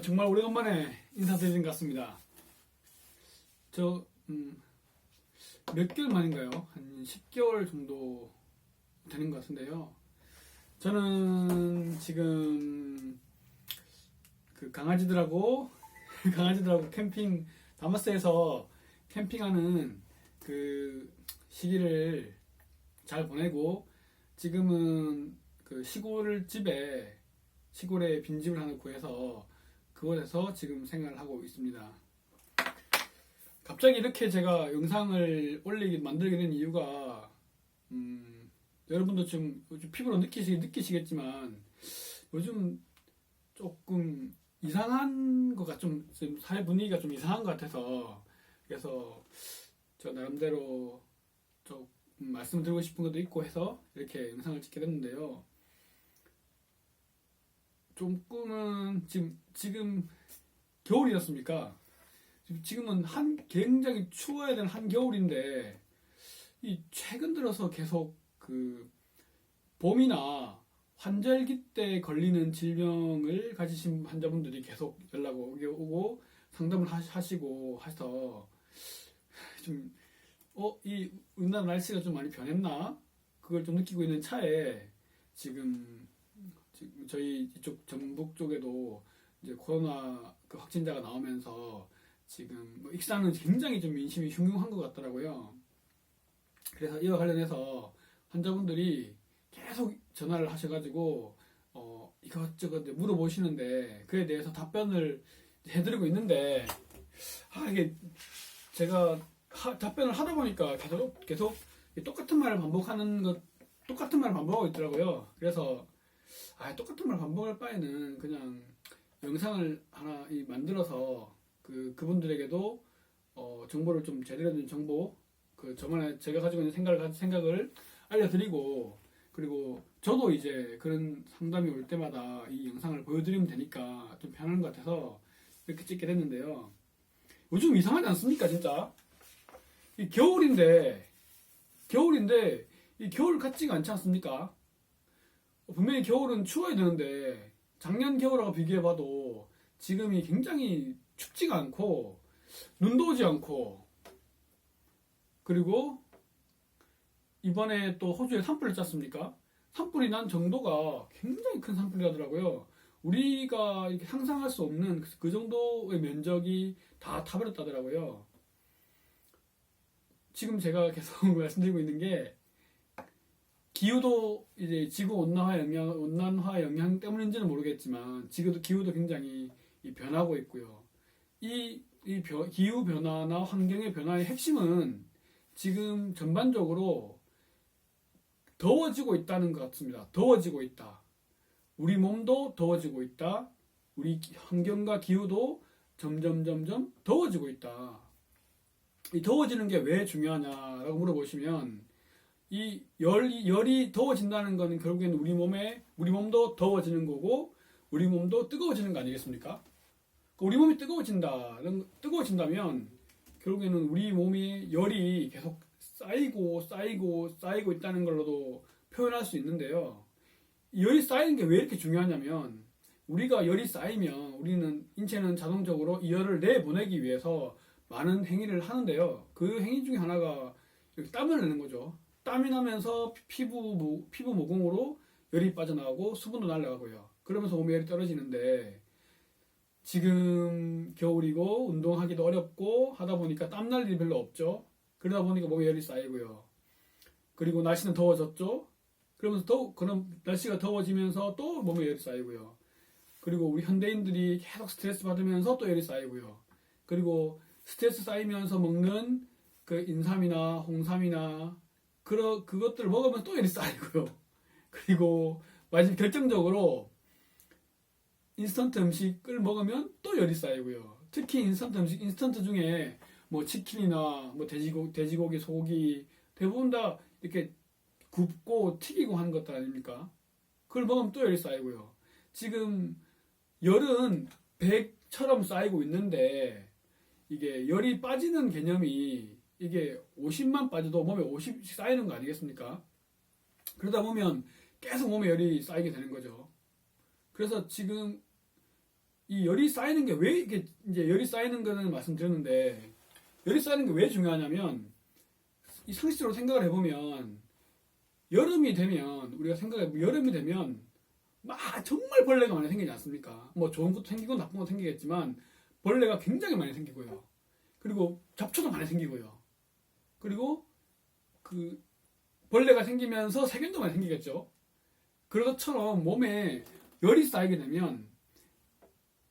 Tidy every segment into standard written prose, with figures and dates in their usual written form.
정말 오래간만에 인사드리는 것 같습니다. 저, 몇 개월 만인가요? 한 10개월 정도 되는 것 같은데요. 저는 지금 그 강아지들하고 캠핑, 다마스에서 캠핑하는 그 시기를 잘 보내고 지금은 그 시골에 빈집을 하나 구해서 그곳에서 지금 생활을 하고 있습니다. 갑자기 이렇게 제가 영상을 만들게 된 이유가, 여러분도 좀 피부로 느끼시겠지만, 요즘 조금 이상한 지금 사회 분위기가 좀 이상한 것 같아서, 그래서 저 나름대로 좀 말씀드리고 싶은 것도 있고 해서 이렇게 영상을 찍게 됐는데요. 조금은 지금 겨울이었습니까? 지금은 굉장히 추워야 되는 한겨울인데 이 최근 들어서 계속 그 봄이나 환절기 때 걸리는 질병을 가지신 환자분들이 계속 연락 오고 상담을 하시고 해서 좀 이 우리나라 날씨가 좀 많이 변했나? 그걸 좀 느끼고 있는 차에 지금 저희 이쪽 전북 쪽에도 이제 코로나 그 확진자가 나오면서 지금 뭐 익산은 굉장히 좀 민심이 흉흉한 것 같더라고요. 그래서 이와 관련해서 환자분들이 계속 전화를 하셔가지고 이것저것 물어보시는데 그에 대해서 답변을 해드리고 있는데 이게 제가 답변을 하다 보니까 계속 똑같은 말을 똑같은 말을 반복하고 있더라고요. 그래서 똑같은 말 반복할 바에는 그냥 영상을 하나 만들어서 그분들에게도 정보를 좀 제대로 된 정보, 저만의 제가 가지고 있는 생각을 알려드리고, 그리고 저도 이제 그런 상담이 올 때마다 이 영상을 보여드리면 되니까 좀 편한 것 같아서 이렇게 찍게 됐는데요. 요즘 이상하지 않습니까, 진짜? 이 겨울인데 이 겨울 같지가 않지 않습니까? 분명히 겨울은 추워야 되는데 작년 겨울하고 비교해봐도 지금이 굉장히 춥지가 않고 눈도 오지 않고, 그리고 이번에 또 호주에 산불을 짰습니까? 산불이 난 정도가 굉장히 큰 산불이라더라고요. 우리가 이렇게 상상할 수 없는 그 정도의 면적이 다 타버렸다더라고요. 지금 제가 계속 말씀드리고 있는 게 기후도 이제 지구 온난화 영향 때문인지는 모르겠지만 기후도 굉장히 변하고 있고요. 기후 변화나 환경의 변화의 핵심은 지금 전반적으로 더워지고 있다는 것 같습니다. 더워지고 있다. 우리 몸도 더워지고 있다. 우리 환경과 기후도 점점 더워지고 있다. 이 더워지는 게 왜 중요하냐라고 물어보시면, 이 열이 더워진다는 것은 결국에는 우리 몸도 더워지는 거고 우리 몸도 뜨거워지는 거 아니겠습니까? 우리 몸이 뜨거워진다면 결국에는 우리 몸이 열이 계속 쌓이고 있다는 걸로도 표현할 수 있는데요. 이 열이 쌓이는 게 왜 이렇게 중요하냐면, 우리가 열이 쌓이면 인체는 자동적으로 이 열을 내보내기 위해서 많은 행위를 하는데요. 그 행위 중에 하나가 이렇게 땀을 내는 거죠. 땀이 나면서 피부 모공으로 열이 빠져나가고 수분도 날아가고요. 그러면서 몸에 열이 떨어지는데, 지금 겨울이고 운동하기도 어렵고 하다 보니까 땀 날 일이 별로 없죠. 그러다 보니까 몸에 열이 쌓이고요. 그리고 날씨는 더워졌죠. 그러면서 그럼 날씨가 더워지면서 또 몸에 열이 쌓이고요. 그리고 우리 현대인들이 계속 스트레스 받으면서 또 열이 쌓이고요. 그리고 스트레스 쌓이면서 먹는 그 인삼이나 홍삼이나 그것들을 먹으면 또 열이 쌓이고요. 그리고 마지막 결정적으로 인스턴트 음식을 먹으면 또 열이 쌓이고요. 특히 인스턴트 중에 뭐 치킨이나 뭐 돼지고기, 소고기 대부분 다 이렇게 굽고 튀기고 하는 것들 아닙니까? 그걸 먹으면 또 열이 쌓이고요. 지금 열은 100처럼 쌓이고 있는데, 이게 열이 빠지는 개념이 이게 50만 빠져도 몸에 50씩 쌓이는 거 아니겠습니까? 그러다 보면 계속 몸에 열이 쌓이게 되는 거죠. 그래서 지금 이 열이 쌓이는 게 왜 이게 이제 열이 쌓이는 거는 말씀드렸는데 열이 쌓이는 게 왜 중요하냐면 이 상식적으로 생각을 해보면 여름이 되면 우리가 생각해 여름이 되면 막 정말 벌레가 많이 생기지 않습니까? 뭐 좋은 것도 생기고 나쁜 것도 생기겠지만 벌레가 굉장히 많이 생기고요. 그리고 잡초도 많이 생기고요. 그리고 그 벌레가 생기면서 세균도 많이 생기겠죠. 그런 것처럼 몸에 열이 쌓이게 되면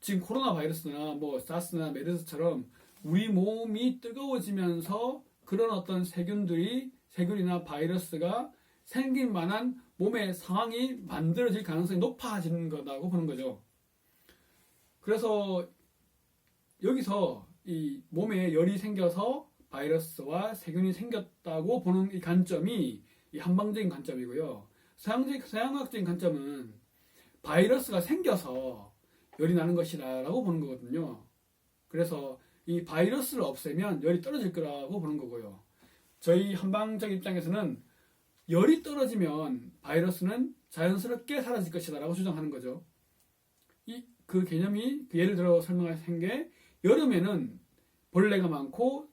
지금 코로나 바이러스나 뭐 사스나 메르스처럼 우리 몸이 뜨거워지면서 그런 어떤 세균이나 바이러스가 생길 만한 몸의 상황이 만들어질 가능성이 높아지는 거라고 보는 거죠. 그래서 여기서 이 몸에 열이 생겨서 바이러스와 세균이 생겼다고 보는 이 관점이 이 한방적인 관점이고요. 서양학적인 관점은 바이러스가 생겨서 열이 나는 것이라고 보는 거거든요. 그래서 이 바이러스를 없애면 열이 떨어질 거라고 보는 거고요. 저희 한방적 입장에서는 열이 떨어지면 바이러스는 자연스럽게 사라질 것이다라고 주장하는 거죠. 그 개념이 예를 들어 설명한 게 여름에는 벌레도 많고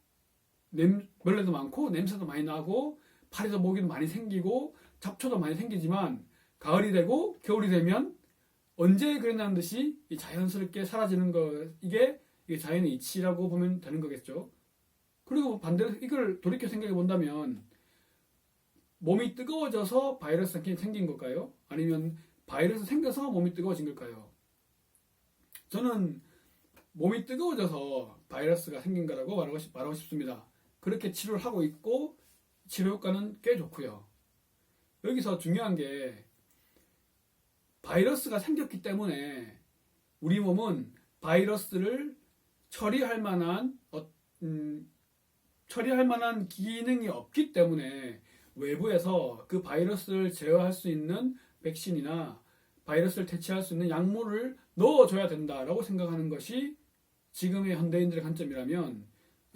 냄새도 많이 나고 파리도 모기도 많이 생기고 잡초도 많이 생기지만 가을이 되고 겨울이 되면 언제 그랬냐는 듯이 자연스럽게 사라지는 거 이게 자연의 이치라고 보면 되는 거겠죠. 그리고 반대로 이걸 돌이켜 생각해 본다면 몸이 뜨거워져서 바이러스가 생긴 걸까요? 아니면 바이러스 생겨서 몸이 뜨거워진 걸까요? 저는 몸이 뜨거워져서 바이러스가 생긴 거라고 말하고 싶습니다. 그렇게 치료를 하고 있고 치료 효과는 꽤 좋고요. 여기서 중요한 게 바이러스가 생겼기 때문에 우리 몸은 바이러스를 처리할 만한 기능이 없기 때문에 외부에서 그 바이러스를 제어할 수 있는 백신이나 바이러스를 대체할 수 있는 약물을 넣어줘야 된다라고 생각하는 것이 지금의 현대인들의 관점이라면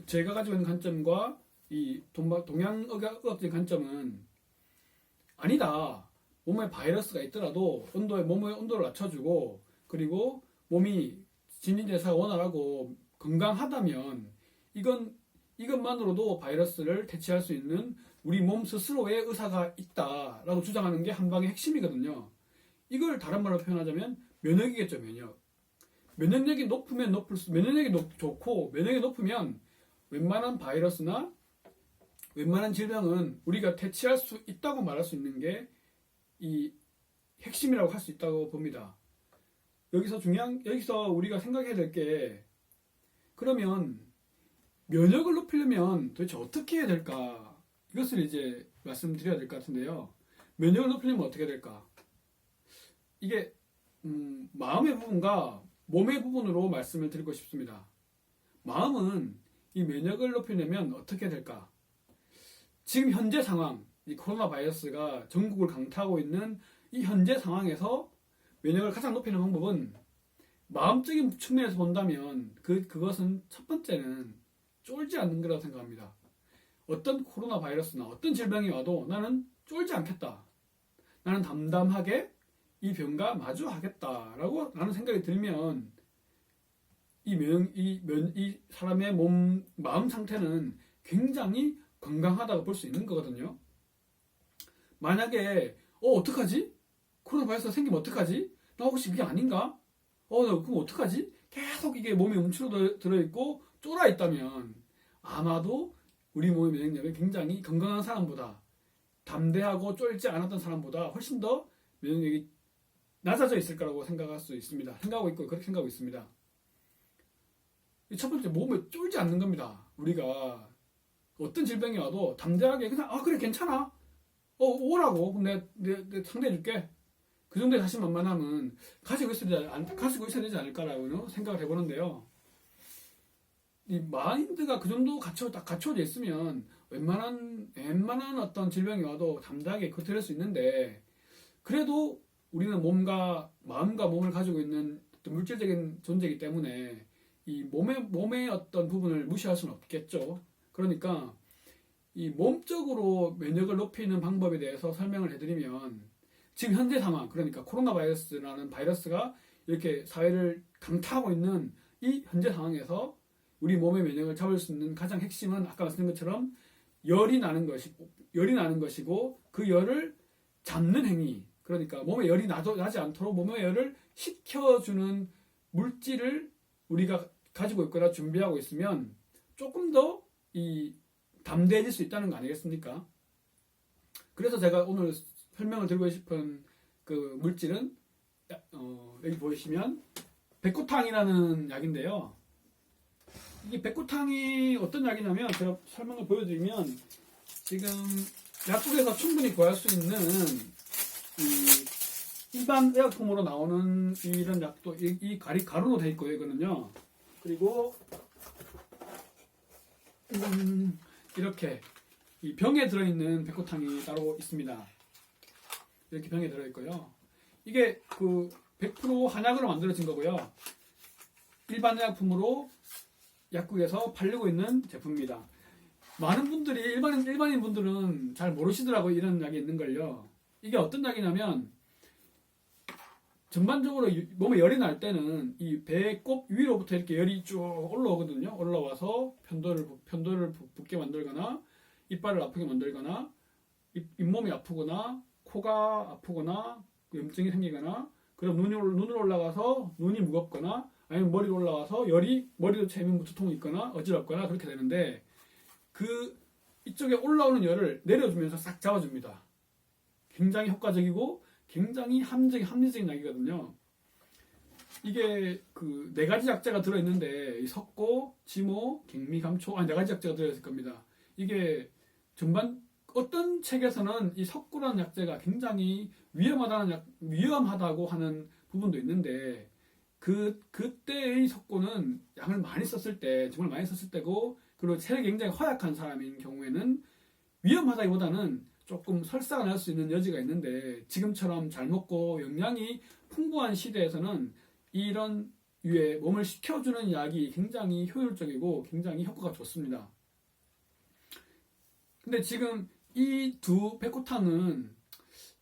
제가 가지고 있는 관점과 이 동양의학적인 관점은 아니다. 몸에 바이러스가 있더라도 몸의 온도를 낮춰주고 그리고 몸이 진진대사가 원활하고 건강하다면 이것만으로도 바이러스를 대체할 수 있는 우리 몸 스스로의 의사가 있다라고 주장하는 게 한방의 핵심이거든요. 이걸 다른 말로 표현하자면 면역이겠죠, 면역. 면역력이 높으면 높을수록 좋고 면역력이 높으면 웬만한 바이러스나 웬만한 질병은 우리가 대체할 수 있다고 말할 수 있는 게 이 핵심이라고 할 수 있다고 봅니다. 여기서 우리가 생각해야 될 게 그러면 면역을 높이려면 도대체 어떻게 해야 될까? 이것을 이제 말씀드려야 될 것 같은데요. 면역을 높이려면 어떻게 해야 될까? 이게 마음의 부분과 몸의 부분으로 말씀을 드리고 싶습니다. 마음은 이 면역을 높이려면 어떻게 해야 될까? 지금 현재 상황, 이 코로나 바이러스가 전국을 강타하고 있는 이 현재 상황에서 면역을 가장 높이는 방법은 마음적인 측면에서 본다면 그것은 첫 번째는 쫄지 않는 거라고 생각합니다. 어떤 코로나 바이러스나 어떤 질병이 와도 나는 쫄지 않겠다. 나는 담담하게 이 병과 마주하겠다라고 라는 생각이 들면 이 사람의 마음 상태는 굉장히 건강하다고 볼 수 있는 거거든요. 만약에 어떡하지? 코로나 바이러스가 생기면 어떡하지? 나 혹시 그게 아닌가? 나 그럼 어떡하지? 계속 이게 몸에 움츠러 들어있고 쫄아 있다면 아마도 우리 몸의 면역력이 굉장히 건강한 사람보다 담대하고 쫄지 않았던 사람보다 훨씬 더 면역력이 낮아져 있을 거라고 생각할 수 있습니다. 그렇게 생각하고 있습니다. 첫 번째, 몸에 쫄지 않는 겁니다. 우리가 어떤 질병이 와도 담대하게 그냥 그래 괜찮아. 오라고 내가 상대해줄게. 그 정도의 자신만만함은 가지고 있어야 되지 않을까라고 생각을 해보는데요. 이 마인드가 그 정도 갖춰져 있으면 웬만한 어떤 질병이 와도 담대하게 버텨낼 수 있는데 그래도 우리는 마음과 몸을 가지고 있는 어떤 물질적인 존재이기 때문에 이 몸의 어떤 부분을 무시할 수는 없겠죠. 그러니까 이 몸적으로 면역을 높이는 방법에 대해서 설명을 해드리면 지금 현재 상황, 그러니까 코로나 바이러스라는 바이러스가 이렇게 사회를 강타하고 있는 이 현재 상황에서 우리 몸의 면역을 잡을 수 있는 가장 핵심은 아까 말씀드린 것처럼 열이 나는 것이고 그 열을 잡는 행위. 그러니까 몸에 열이 나지 않도록 몸의 열을 식혀주는 물질을 우리가 가지고 있거나 준비하고 있으면 조금 더 담대해질 수 있다는 거 아니겠습니까? 그래서 제가 오늘 설명을 드리고 싶은 그 물질은 여기 보시면 백호탕이라는 약인데요. 이 백호탕이 어떤 약이냐면 제가 설명을 보여드리면 지금 약국에서 충분히 구할 수 있는 일반 의약품으로 나오는 이런 약도 이 가루로 되어 있고요. 이거는요. 그리고 이렇게 이 병에 들어있는 백호탕이 따로 있습니다. 이렇게 병에 들어있고요. 이게 그 100% 한약으로 만들어진 거고요. 일반 의약품으로 약국에서 팔리고 있는 제품입니다. 많은 분들이 일반인 분들은 잘 모르시더라고요. 이런 약이 있는 걸요. 이게 어떤 약이냐면 전반적으로 몸에 열이 날 때는 이 배꼽 위로부터 이렇게 열이 쭉 올라오거든요. 올라와서 편도를 붓게 만들거나 이빨을 아프게 만들거나 잇몸이 아프거나 코가 아프거나 염증이 생기거나 그럼 눈으로 올라가서 눈이 무겁거나 아니면 머리로 올라와서 머리도 체면 두통이 있거나 어지럽거나 그렇게 되는데 이쪽에 올라오는 열을 내려주면서 싹 잡아줍니다. 굉장히 효과적이고 굉장히 합리적인 약이거든요. 이게 그 4가지 약재가 들어있는데 석고, 지모, 갱미, 감초 4가지 약재가 들어있을 겁니다. 이게 어떤 책에서는 이 석고라는 약재가 굉장히 위험하다고 하는 부분도 있는데 그때의 석고는 약을 많이 썼을 때 정말 많이 썼을 때고 그리고 체력이 굉장히 허약한 사람인 경우에는 위험하다기보다는 조금 설사가 날 수 있는 여지가 있는데 지금처럼 잘 먹고 영양이 풍부한 시대에서는 이런 유의 몸을 식혀주는 약이 굉장히 효율적이고 굉장히 효과가 좋습니다. 근데 지금 이 두 백호탕은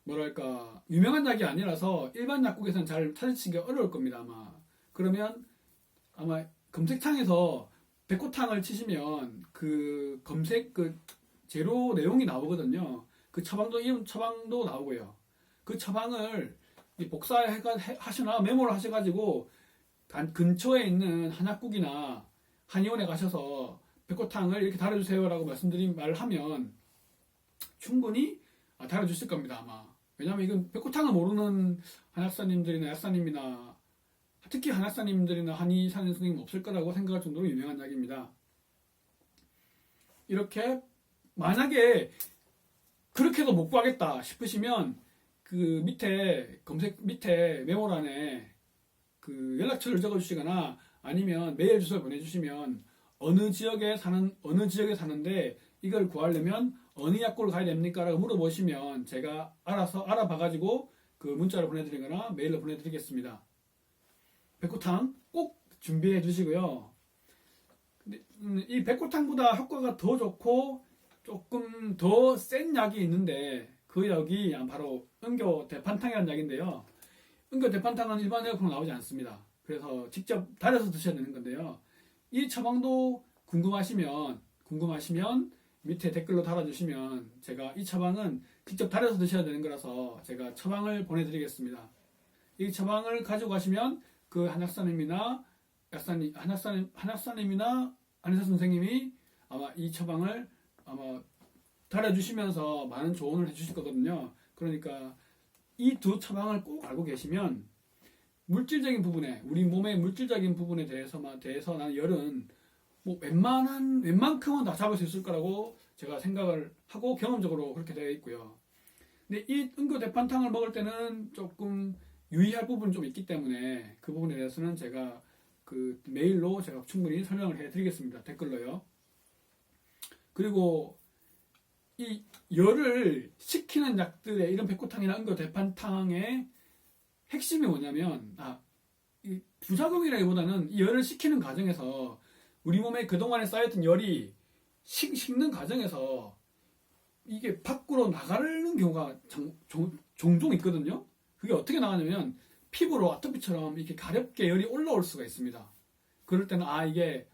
뭐랄까 유명한 약이 아니라서 일반 약국에서는 잘 찾으시기가 어려울 겁니다. 아마 그러면 아마 검색창에서 백호탕을 치시면 그 검색 재료 내용이 나오거든요. 그 이름 처방도 나오고요. 그 처방을 복사하시나 메모를 하셔가지고 근처에 있는 한약국이나 한의원에 가셔서 백호탕을 이렇게 달아주세요라고 말을 하면 충분히 달아주실 겁니다. 아마 왜냐하면 이건 백호탕을 모르는 한약사님들이나 약사님이나 특히 한약사님들이나 한의사 선생님 없을 거라고 생각할 정도로 유명한 약입니다. 이렇게 만약에 그렇게도 못 구하겠다 싶으시면 그 밑에 메모란에 그 연락처를 적어주시거나 아니면 메일 주소를 보내주시면 어느 지역에 사는데 이걸 구하려면 어느 약국을 가야 됩니까? 라고 물어보시면 제가 알아서 알아봐가지고 그 문자를 보내드리거나 메일로 보내드리겠습니다. 백호탕 꼭 준비해 주시고요. 근데 이 백호탕보다 효과가 더 좋고 조금 더 센 약이 있는데 그 약이 바로 은교대판탕이라는 약인데요. 은교대판탕은 일반 의약품으로 나오지 않습니다. 그래서 직접 달여서 드셔야 되는 건데요. 이 처방도 궁금하시면 밑에 댓글로 달아주시면 제가 이 처방은 직접 달여서 드셔야 되는 거라서 제가 처방을 보내드리겠습니다. 이 처방을 가지고 가시면 그 한약사님이나 한의사 선생님이 아마 이 처방을 아마 달아주시면서 많은 조언을 해주실 거거든요. 그러니까 이 두 처방을 꼭 알고 계시면 물질적인 부분에 우리 몸의 물질적인 부분에 대해서 나는 열은 뭐 웬만큼은 다 잡을 수 있을 거라고 제가 생각을 하고 경험적으로 그렇게 되어 있고요. 근데 이 은교대판탕을 먹을 때는 조금 유의할 부분이 좀 있기 때문에 그 부분에 대해서는 제가 그 메일로 제가 충분히 설명을 해드리겠습니다. 댓글로요. 그리고 이 열을 식히는 약들의 이런 백호탕이나 은교대판탕의 핵심이 뭐냐면 이 부작용이라기보다는 이 열을 식히는 과정에서 우리 몸에 그동안에 쌓였던 열이 식는 과정에서 이게 밖으로 나가는 경우가 종종 있거든요. 그게 어떻게 나가냐면 피부로 아토피처럼 이렇게 가렵게 열이 올라올 수가 있습니다. 그럴 때는 이게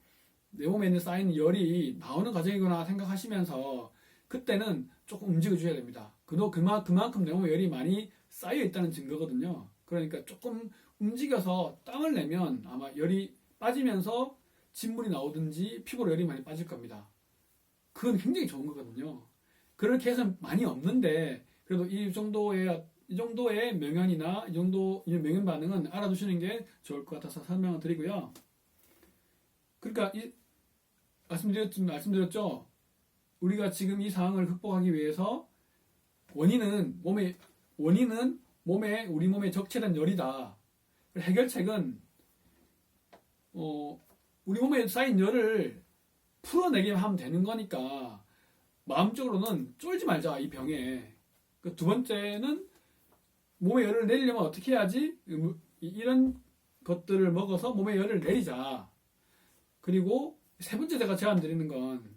내 몸에 있는 쌓이는 열이 나오는 과정이구나 생각하시면서 그때는 조금 움직여줘야 됩니다. 그만큼 내 몸에 열이 많이 쌓여 있다는 증거거든요. 그러니까 조금 움직여서 땀을 내면 아마 열이 빠지면서 진물이 나오든지 피부로 열이 많이 빠질 겁니다. 그건 굉장히 좋은 거거든요. 그렇게 해서 많이 없는데 그래도 이 정도의 명현이나 이 정도 명현 반응은 알아두시는 게 좋을 것 같아서 설명을 드리고요. 그러니까 말씀드렸죠. 우리가 지금 이 상황을 극복하기 위해서 원인은 우리 몸에 적체된 열이다. 해결책은 우리 몸에 쌓인 열을 풀어내기만 하면 되는 거니까 마음적으로는 쫄지 말자 이 병에. 두 번째는 몸에 열을 내리려면 어떻게 해야지? 이런 것들을 먹어서 몸에 열을 내리자. 그리고 세 번째 제가 제안 드리는 건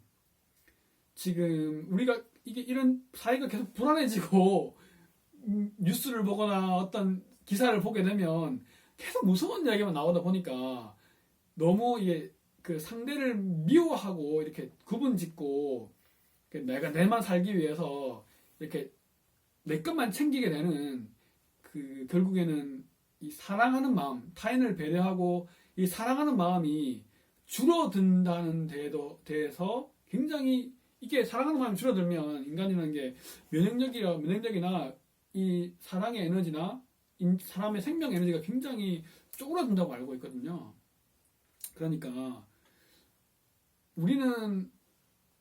지금 우리가 이런 사회가 계속 불안해지고 뉴스를 보거나 어떤 기사를 보게 되면 계속 무서운 이야기만 나오다 보니까 너무 이게 그 상대를 미워하고 이렇게 구분짓고 내가 내만 살기 위해서 이렇게 내 것만 챙기게 되는 결국에는 이 사랑하는 마음, 타인을 배려하고 이 사랑하는 마음이 줄어든다는 대해서 굉장히 이게 사랑하는 마음이 줄어들면 인간이라는 게 면역력이나 이 사랑의 에너지나 사람의 생명 에너지가 굉장히 쪼그라든다고 알고 있거든요. 그러니까 우리는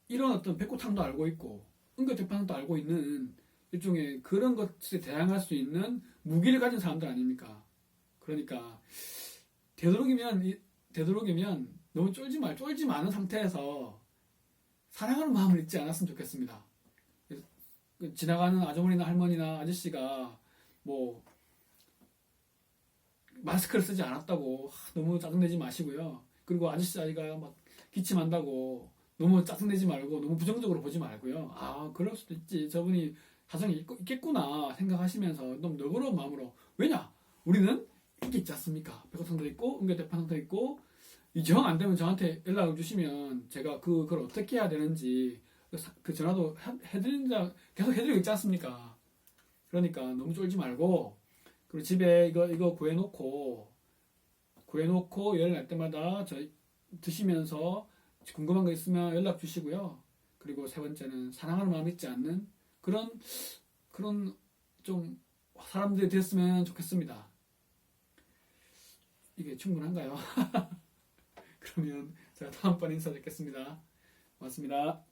이런 어떤 백고탕도 알고 있고 응급재판도 알고 있는 일종의 그런 것에 대항할 수 있는 무기를 가진 사람들 아닙니까? 그러니까 되도록이면 너무 쫄지 않은 상태에서 사랑하는 마음을 잊지 않았으면 좋겠습니다. 지나가는 아주머니나 할머니나 아저씨가 뭐 마스크를 쓰지 않았다고 너무 짜증내지 마시고요. 그리고 아저씨가 막 기침한다고 너무 짜증내지 말고 너무 부정적으로 보지 말고요. 그럴 수도 있지. 저분이 사정이 있겠구나 생각하시면서 너무 너그러운 마음으로. 왜냐? 우리는 이게 있지 않습니까? 백호성도 있고 응급대판성도 있고 정 안 되면 저한테 연락을 주시면 제가 그걸 어떻게 해야 되는지 그 전화도 계속 해드리고 있지 않습니까? 그러니까 너무 쫄지 말고 그리고 집에 이거 구해놓고 열 날 때마다 드시면서 궁금한 거 있으면 연락 주시고요. 그리고 세 번째는 사랑하는 마음 잊지 않는 그런 좀 사람들이 됐으면 좋겠습니다. 이게 충분한가요? 그러면 제가 다음번에 인사드리겠습니다. 고맙습니다.